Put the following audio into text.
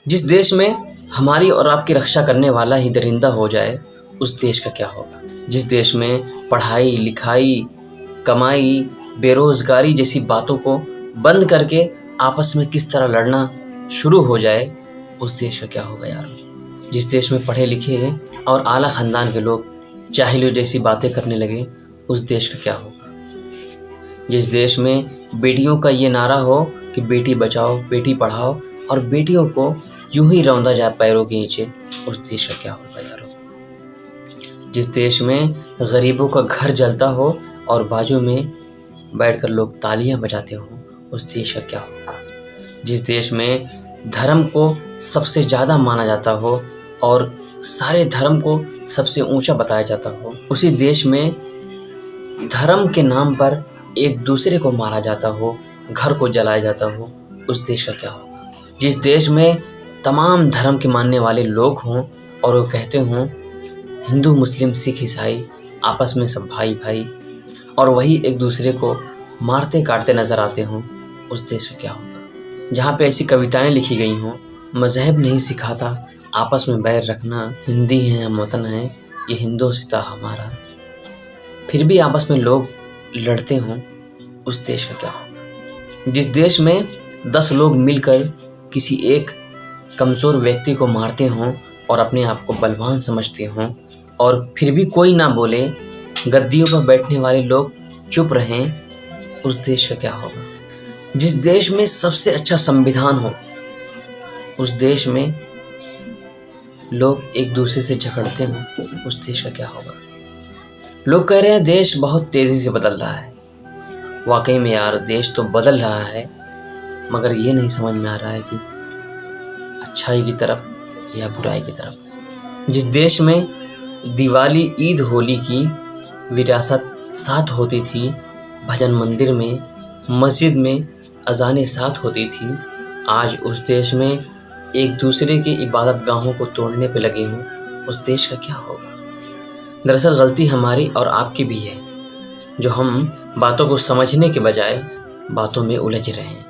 जिस देश में हमारी और आपकी रक्षा करने वाला ही दरिंदा हो जाए, उस देश का क्या होगा। जिस देश में पढ़ाई लिखाई, कमाई, बेरोजगारी जैसी बातों को बंद करके आपस में किस तरह लड़ना शुरू हो जाए, उस देश का क्या होगा यार। जिस देश में पढ़े लिखे और आला खानदान के लोग जाहिलियों जैसी बातें करने लगे, उस देश का क्या होगा। जिस देश में बेटियों का ये नारा हो कि बेटी बचाओ बेटी पढ़ाओ और बेटियों को यूं ही रौंदा जाए पैरों के नीचे, उस देश का क्या होगा यारो। जिस देश में गरीबों का घर जलता हो और बाजू में बैठकर लोग तालियां बजाते हों, उस देश का क्या होगा। जिस देश में धर्म को सबसे ज़्यादा माना जाता हो और सारे धर्म को सबसे ऊंचा बताया जाता हो, उसी देश में धर्म के नाम पर एक दूसरे को मारा जाता हो, घर को जलाया जाता हो, उस देश का क्या होगा। जिस देश में तमाम धर्म के मानने वाले लोग हों और वो कहते हों हिंदू मुस्लिम सिख ईसाई आपस में सब भाई भाई, और वही एक दूसरे को मारते काटते नजर आते हों, उस देश का क्या होगा। जहाँ पे ऐसी कविताएं लिखी गई हों, मजहब नहीं सिखाता आपस में बैर रखना, हिंदी है हम वतन है ये हिंदोस्तां हमारा, फिर भी आपस में लोग लड़ते हों, उस देश का क्या होगा। जिस देश में 10 लोग मिलकर किसी एक कमज़ोर व्यक्ति को मारते हों और अपने आप को बलवान समझते हों और फिर भी कोई ना बोले, गद्दियों पर बैठने वाले लोग चुप रहें, उस देश का क्या होगा। जिस देश में सबसे अच्छा संविधान हो, उस देश में लोग एक दूसरे से झगड़ते हों, उस देश का क्या होगा। लोग कह रहे हैं देश बहुत तेज़ी से बदल रहा है। वाकई में यार देश तो बदल रहा है, मगर ये नहीं समझ में आ रहा है कि अच्छाई की तरफ या बुराई की तरफ। जिस देश में दिवाली ईद होली की विरासत साथ होती थी, भजन मंदिर में मस्जिद में अजानें साथ होती थी, आज उस देश में एक दूसरे के इबादत गाहों को तोड़ने पे लगे हों, उस देश का क्या होगा। दरअसल गलती हमारी और आपकी भी है, जो हम बातों को समझने के बजाय बातों में उलझ रहे हैं।